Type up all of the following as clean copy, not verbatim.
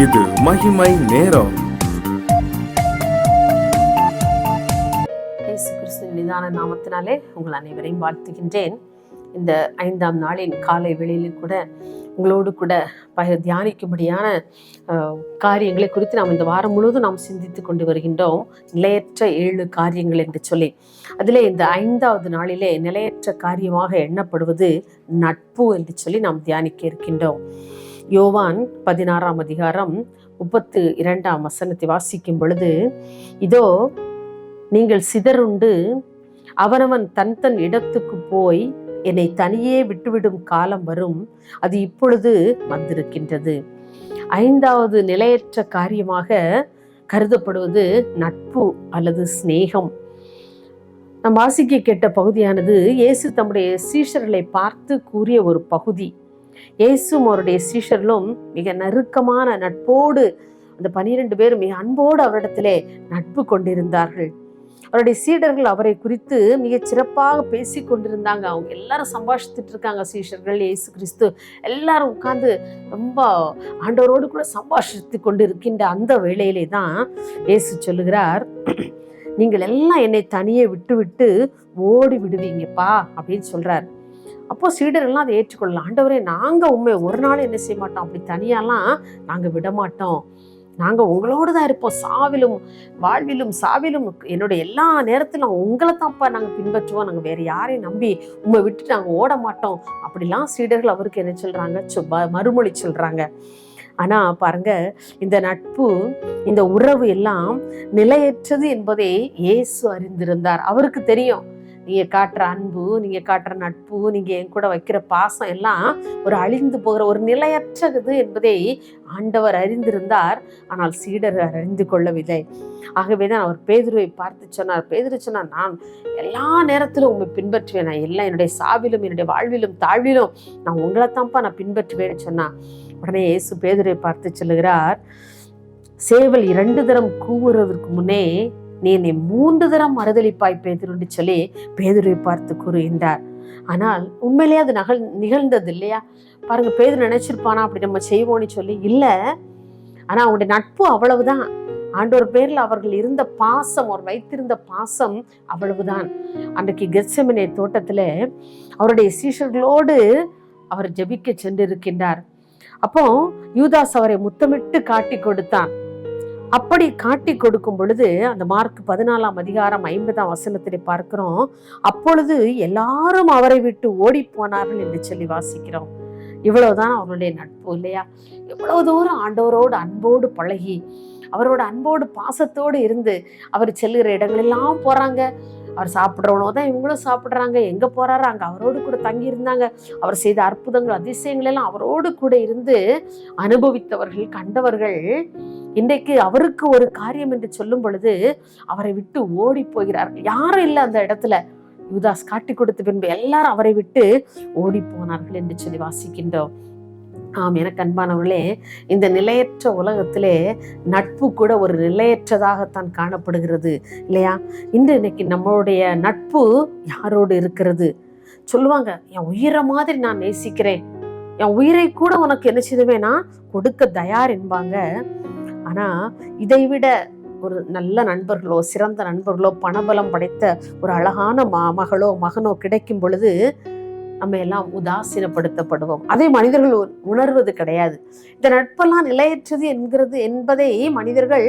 இது மகிமை நேரம். இயேசு கிறிஸ்துவின் நிதான நாமத்தினாலே உங்கள் அனைவரையும் வாழ்த்துகின்றேன். இந்த 5ஆம் நாளின் காலை வேளையில் கூட உங்களோடு கூட தியானிக்கும்படியான காரியங்களை குறித்து நாம் இந்த வாரம் முழுவதும் நாம் சிந்தித்து கொண்டு வருகின்றோம். நிலையற்ற 7 காரியங்கள் என்று சொல்லி, அதிலே இந்த 5வது நாளிலே நிலையற்ற காரியமாக எண்ணப்படுவது நட்பு என்று சொல்லி நாம் தியானிக்க இருக்கின்றோம். யோவான் 16ஆம் அதிகாரம் 32ஆம் வசனத்தை வாசிக்கும் பொழுது, இதோ நீங்கள் சிதறுண்டு அவனவன் தன் இடத்துக்கு போய் என்னை தனியே விட்டுவிடும் காலம் வரும், அது இப்பொழுது வந்திருக்கின்றது. 5வது நிலையற்ற காரியமாக கருதப்படுவது நட்பு அல்லது சிநேகம். நம் வாசிக்க கேட்ட பகுதியானது இயேசு தம்முடைய சீஷர்களை பார்த்து கூறிய ஒரு பகுதி. இயேசும் அவருடைய சீஷர்களும் மிக நெருக்கமான நட்போடு, அந்த 12 பேரும் மிக அன்போடு அவரிடத்திலே நட்பு கொண்டிருந்தார்கள். அவருடைய சீடர்கள் அவரை குறித்து மிக சிறப்பாக பேசி கொண்டிருந்தாங்க. அவங்க எல்லாரும் சம்பாஷித்துட்டு இருக்காங்க. சீஷர்கள், இயேசு கிறிஸ்து எல்லாரும் உட்கார்ந்து ரொம்ப ஆண்டவரோடு கூட சம்பாஷித்து கொண்டு இருக்கின்ற அந்த வேளையிலே தான் இயேசு சொல்லுகிறார், நீங்கள் எல்லாம் என்னை தனியே விட்டு ஓடி விடுவீங்கப்பா அப்படின்னு சொல்றார். அப்போ சீடர்கள்லாம் அதை ஏற்றுக்கொள்ளலாம். ஆண்டவரே, நாங்கள் உண்மை ஒரு நாள் என்ன செய்ய மாட்டோம், அப்படி தனியாலாம் நாங்கள் விட மாட்டோம், நாங்கள் உங்களோடு தான் இருப்போம், சாவிலும் வாழ்விலும் சாவிலும் என்னுடைய எல்லா நேரத்திலும் உங்களை தான்ப்பா நாங்கள் பின்பற்றுவோம், நாங்கள் வேற யாரையும் நம்பி உண்மை விட்டு நாங்கள் ஓட மாட்டோம் அப்படிலாம் சீடர்கள் அவருக்கு என்ன சொல்றாங்க, மறுமொழி சொல்றாங்க. ஆனா பாருங்க, இந்த நட்பு, இந்த உறவு எல்லாம் நிலையற்றது என்பதை இயேசு அறிந்திருந்தார். அவருக்கு தெரியும், நீங்க காட்டுற அன்பு, நீங்க காட்டுற நட்பு, நீங்க என் கூட வைக்கிற பாசம் எல்லாம் ஒரு அழிந்து போகிற ஒரு நிலையற்றது என்பதை ஆண்டவர் அறிந்திருந்தார். ஆனால் சீடர் அறிந்து கொள்ளவில்லை. ஆகவேதான் அவர் பேதுருவை பார்த்து சொன்னார். பேதுரு சொன்னார், நான் எல்லா நேரத்திலும் உண்மை பின்பற்றுவேன், நான் எல்லாம் என்னுடைய சாவிலும் என்னுடைய வாழ்விலும் தாழ்விலும் நான் உங்களை தான்ப்பா நான் பின்பற்றுவேன்னு சொன்னா. உடனே இயேசு பேதுருவை பார்த்து சொல்லுகிறார், சேவல் 2 தரம் கூவுறதற்கு முன்னே நீ என்னை 3 தரம் மறுதலிப்பாய் பேதுருன்னு சொல்லி பேதுருவை பார்த்து கூறுகின்றார். ஆனால் உண்மையிலேயே அது நிகழ்ந்தது இல்லையா? பாருங்க, பேதுரு நினைச்சிருப்பானா அப்படி நம்ம செய்வோன்னு சொல்லி? இல்லை. ஆனா அவங்களுடைய நட்பு அவ்வளவுதான். ஆண்டவர் பேர்ல அவர்கள் இருந்த பாசம், அவர் வைத்திருந்த பாசம் அவ்வளவுதான். அன்றைக்கு கெத்செமனே தோட்டத்துல அவருடைய சீஷர்களோடு அவர் ஜெபிக்க சென்றிருக்கின்றார். அப்போ யூதாஸ் அவரை முத்தமிட்டு காட்டி கொடுத்தான். அப்படி காட்டி கொடுக்கும் பொழுது அந்த மார்க் 14ஆம் அதிகாரம் 50ஆம் வசனத்திலே பார்க்கிறோம், அப்பொழுது எல்லாரும் அவரை விட்டு ஓடி போனார்கள் என்று சொல்லி வாசிக்கிறோம். இவ்வளவுதான் அவருடைய நட்பு இல்லையா? எவ்வளவு தூரம் ஆண்டவரோடு அன்போடு பழகி, அவரோட அன்போடு பாசத்தோடு இருந்து அவர் செல்லுகிற இடங்களெல்லாம் போறாங்க. அவர் சாப்பிட்ற உணவு தான் இவங்களும் சாப்பிட்றாங்க. எங்கே போறாரு அங்கே அவரோடு கூட தங்கி இருந்தாங்க. அவர் செய்த அற்புதங்கள் அதிசயங்கள் எல்லாம் அவரோடு கூட இருந்து அனுபவித்தவர்கள், கண்டவர்கள் இன்றைக்கு அவருக்கு ஒரு காரியம் என்று சொல்லும் பொழுது அவரை விட்டு ஓடி போகிறார்கள். யாரும் இல்லை அந்த இடத்துல. யூதாஸ் காட்டி கொடுத்த பின்பு எல்லாரும் அவரை விட்டு ஓடி போனார்கள் என்று சொல்லி வாசிக்கின்றோம். எனக்கு அன்பானவர்களே, இந்த நிலையற்ற உலகத்திலே நட்பு கூட ஒரு நிலையற்றதாகத்தான் காணப்படுகிறது இல்லையா? இன்னைக்கு நம்மளுடைய நட்பு யாரோடு இருக்கிறது? சொல்லுவாங்க, என் உயிரை மாதிரி நான் நேசிக்கிறேன், என் உயிரை கூட உனக்கு என்ன செய்துவேனா கொடுக்க தயார் என்பாங்க. ஆனா இதை விட ஒரு நல்ல நண்பர்களோ, சிறந்த நண்பர்களோ, பணபலம் படைத்த ஒரு அழகான மகளோ மகனோ கிடைக்கும் பொழுது நம்ம எல்லாம் உதாசீனப்படுத்தப்படுவோம். அதை மனிதர்கள் உணர்வது கிடையாது. இந்த நட்பெல்லாம் நிலையற்றது என்பதை மனிதர்கள்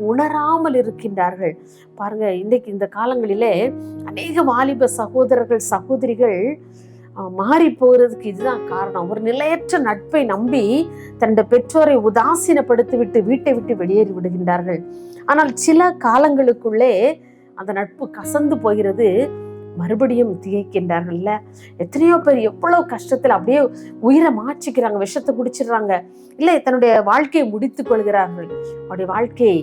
உணராமல் இருக்கின்றார்கள். பாருங்க, இன்றைக்கு இந்த காலங்களிலே அநேக வாலிப சகோதரர்கள், சகோதரிகள் மாறி போகிறதுக்கு இதுதான் காரணம். ஒரு நிலையற்ற நட்பை நம்பி தன்னுடைய பெற்றோரை உதாசீனப்படுத்தி விட்டு வீட்டை விட்டு வெளியேறி விடுகின்றார்கள். ஆனால் சில காலங்களுக்குள்ளே அந்த நட்பு கசந்து போகிறது, மறுபடியும் திகைக்கின்றார்கள்ல. எத்தனையோ பேர் எவ்வளவு கஷ்டத்தில் அப்படியே உயிரை மாற்றிக்கிறாங்க, விஷத்தை குடிச்சிடுறாங்க, இல்லை தன்னுடைய வாழ்க்கையை முடித்து கொள்கிறார்கள். அவருடைய வாழ்க்கை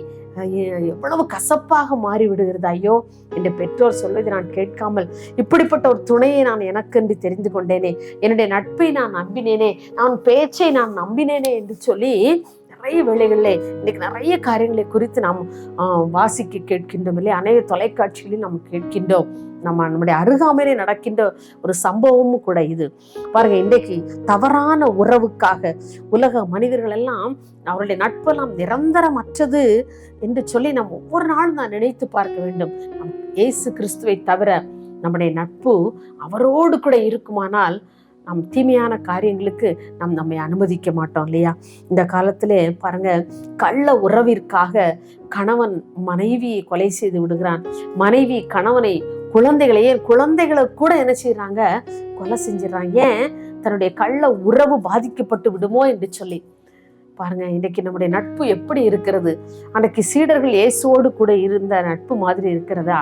எவ்வளவு கசப்பாக மாறி விடுகிறது. ஐயோ, என் பெற்றோர் சொல்வதை நான் கேட்காமல் இப்படிப்பட்ட ஒரு துணையை நான் எனக்கென்று தெரிந்து கொண்டேனே, என்னுடைய நட்பை நான் நம்பினேனே, நான் பேச்சை நான் நம்பினேனே என்று சொல்லி நிறைய வேளைகளில் இன்னைக்கு நிறைய காரியங்களை குறித்து நாம் வாசிக்க கேட்கின்றோம் இல்லையா? அநேக தொலைக்காட்சிகளையும் நாம் கேட்கின்றோம். நம்முடைய அருகாமையிலே நடக்கின்ற ஒரு சம்பவமும் கூட இது. பாருங்க, இன்றைக்கு தவறான உறவுக்காக உலக மனிதர்கள் எல்லாம் அவருடைய நட்பெல்லாம் நிரந்தரமற்றது என்று சொல்லி நாம் ஒவ்வொரு நாளும் நான் நினைத்து பார்க்க வேண்டும். இயேசு கிறிஸ்துவை தவிர நம்முடைய நட்பு அவரோடு கூட இருக்குமானால் நம் தீமையான காரியங்களுக்கு நம்மை அனுமதிக்க மாட்டோம் இல்லையா? இந்த காலத்திலே பாருங்க, கள்ள உறவிற்காக கணவன் மனைவியை கொலை செய்து விடுகிறான். மனைவி கணவனை, குழந்தைகளை கூட என்ன செய்யறாங்க? கொலை செஞ்சிடறாங்க. ஏன்? தன்னுடைய கள்ள உறவு பாதிக்கப்பட்டு விடுமோ என்று சொல்லி. பாருங்க, இன்றைக்கு நம்முடைய நட்பு எப்படி இருக்கிறது? அன்றைக்கு சீடர்கள் இயேசுவோடு கூட இருந்த நட்பு மாதிரி இருக்கிறதா?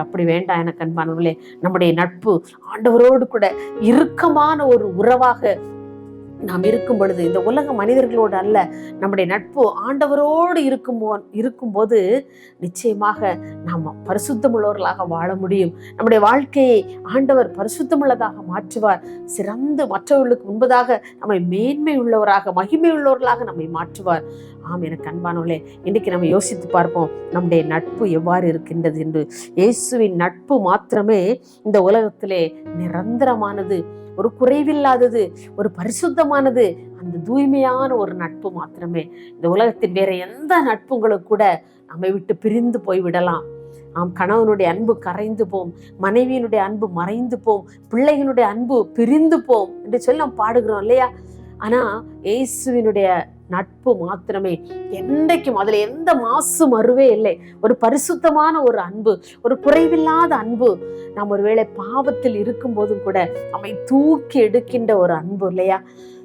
அப்படி வேண்டாம் எனக்கு அன்பானவர்களே. நம்முடைய நட்பு ஆண்டவரோடு கூட இறுக்கமான ஒரு உறவாக நாம் இருக்கும் பொழுது, இந்த உலக மனிதர்களோடு அல்ல, நம்முடைய நட்பு ஆண்டவரோடு இருக்கும்போது நிச்சயமாக நாம் பரிசுத்தமுள்ளவர்களாக வாழ முடியும். நம்முடைய வாழ்க்கையை ஆண்டவர் பரிசுத்தமுள்ளதாக மாற்றுவார். சிறந்து மற்றவர்களுக்கு முன்பதாக நம்மை மேன்மை உள்ளவராக, மகிமை உள்ளவர்களாக நம்மை மாற்றுவார். ஆம், எனக்கு அன்பானவர்களே, இன்றைக்கு நம்ம யோசித்து பார்ப்போம், நம்முடைய நட்பு எவ்வாறு இருக்கின்றது என்று. இயேசுவின் நட்பு மாத்திரமே இந்த உலகத்திலே நிரந்தரமானது, ஒரு குறைவில்லாதது, ஒரு பரிசுத்தமானது. அந்த தூய்மையான ஒரு நட்பு மாத்திரமே. இந்த உலகத்தின் வேற எந்த நட்புங்களும் கூட நம்மை விட்டு பிரிந்து போய்விடலாம். கணவனுடைய அன்பு கரைந்து போம், மனைவியினுடைய அன்பு மறைந்து போம், பிள்ளைகளுடைய அன்பு பிரிந்து போம் என்று சொல்லி நாம் பாடுகிறோம் இல்லையா? ஆனா இயேசுவினுடைய நட்பு மாத்திரமே என்றைக்கும், அதுல எந்த மாசு மறுவே இல்லை. ஒரு பரிசுத்தமான ஒரு அன்பு, ஒரு குறைவில்லாத அன்பு. நாம் ஒருவேளை பாவத்தில் இருக்கும் போதும் கூட நம்மை தூக்கி எடுக்கின்ற ஒரு அன்பு இல்லையா?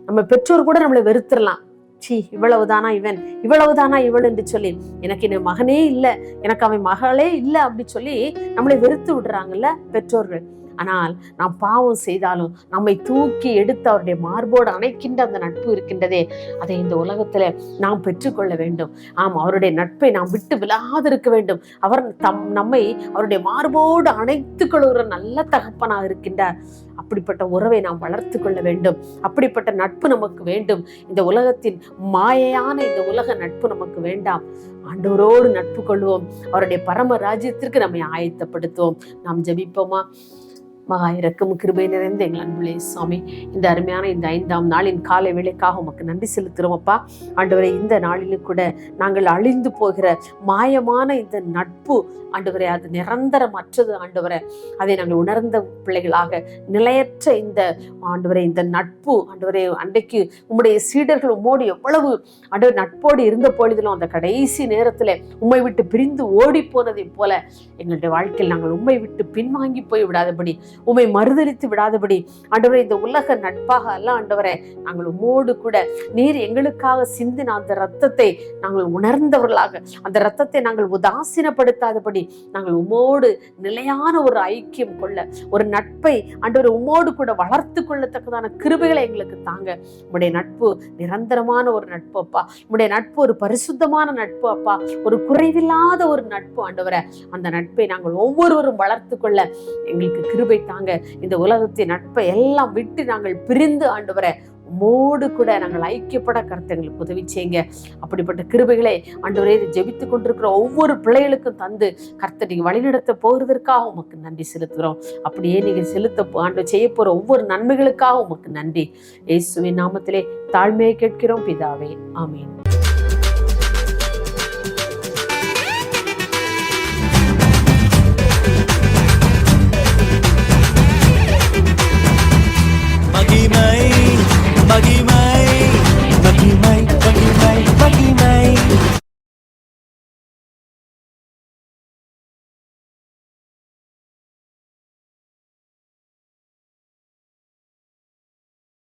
நம்ம பெற்றோர் கூட நம்மளை வெறுத்துடலாம். இவ்வளவுதானா இவன், இவ்வளவுதானா இவள் என்று சொல்லி, எனக்கு என் மகனே இல்லை, எனக்கு அவன் மகளே இல்லை அப்படி சொல்லி நம்மளை வெறுத்து விடுறாங்கல்ல பெற்றோர்கள். ஆனால் நாம் பாவம் செய்தாலும் நம்மை தூக்கி எடுத்து அவருடைய மார்போடு அணைக்கின்ற அந்த நட்பு இருக்கின்றதே, அதை இந்த உலகத்துல நாம் பெற்றுக்கொள்ள வேண்டும். அவருடைய நட்பை நாம் விட்டு விலகாதிருக்க வேண்டும். அவர் நம்மை அவருடைய மார்போடு அணைத்துக் கொள்கிற நல்ல தகப்பனாக இருக்கின்றார். அப்படிப்பட்ட உறவை நாம் வளர்த்து கொள்ள வேண்டும். அப்படிப்பட்ட நட்பு நமக்கு வேண்டும். இந்த உலகத்தின் மாயையான இந்த உலக நட்பு நமக்கு வேண்டாம். ஆண்டவரோடு நட்பு கொள்வோம். அவருடைய பரம ராஜ்யத்திற்கு நம்மை ஆயத்தப்படுத்துவோம். நாம் ஜெபிப்போமா? மகா இரக்கம் கிருபை நிறைந்த எங்கள் அன்புலே சுவாமி, இந்த அருமையான இந்த 5ஆம் நாளின் காலை வேளைக்காக உமக்கு நன்றி செலுத்துறோமப்பா. ஆண்டவரே, இந்த நாளிலும் கூட நாங்கள் அழிந்து போகிற மாயமான இந்த நட்பு ஆண்டவரே, அது நிரந்தரமற்றது ஆண்டவரே. அதை நாங்கள் உணர்ந்த பிள்ளைகளாக, நிலையற்ற இந்த ஆண்டவரே இந்த நட்பு ஆண்டவரே, அன்றைக்கு உம்முடைய சீடர்கள் உம்மோடு எவ்வளவு ஆண்டவர் நட்போடு இருந்த பொழுதிலும் அந்த கடைசி நேரத்துல உம்மை விட்டு பிரிந்து ஓடி போனதை போல எங்களுடைய வாழ்க்கையில் நாங்கள் உம்மை விட்டு பின்வாங்கி போய் விடாதபடி, உம்மை மறுதலித்து விடாதபடி ஆண்டவரே, இந்த உலக நட்பாக அல்ல ஆண்டவரே, நாங்கள் உம்மோடு கூட நீர் எங்களுக்காக சிந்தின அந்த இரத்தத்தை நாங்கள் உணர்ந்தவர்களாக, அந்த இரத்தத்தை நாங்கள் உதாசீனப்படுத்தாதபடி நாங்கள் உம்மோடு நிலையான ஒரு ஐக்கியம் கொள்ள, ஒரு நட்பை ஆண்டவரே உம்மோடு கூட வளர்த்து கொள்ளத்தக்கதான கிருபைகளை எங்களுக்கு தாங்க. உம்முடைய நட்பு நிரந்தரமான ஒரு நட்பு அப்பா. உம்முடைய நட்பு ஒரு பரிசுத்தமான நட்பு அப்பா, ஒரு குறைவில்லாத ஒரு நட்பு ஆண்டவரே. அந்த நட்பை நாங்கள் ஒவ்வொருவரும் வளர்த்து கொள்ள எங்களுக்கு கிருபை தாங்க. இந்த உலகத்தின் நட்பை எல்லாம் விட்டு நாங்கள் பிரிந்து ஆண்டவரே உம்மோடு கூட நாங்கள் ஐக்கியப்பட கர்த்தங்களுக்கு உதவி செய்யுங்க. அப்படிப்பட்ட கிருபைகளை ஆண்டவரே ஜெபித்து கொண்டிருக்கிற ஒவ்வொரு பிள்ளைகளுக்கும் தந்து கர்த்தர் நீங்க வழிநடத்த போகிறதற்காக உமக்கு நன்றி செலுத்துகிறோம். அப்படியே நீங்க ஆண்டவர் செய்ய போற ஒவ்வொரு நன்மைகளுக்காக உமக்கு நன்றி. இயேசுவின் நாமத்திலே தாழ்மையை கேட்கிறோம் பிதாவே, ஆமீன். மகிமை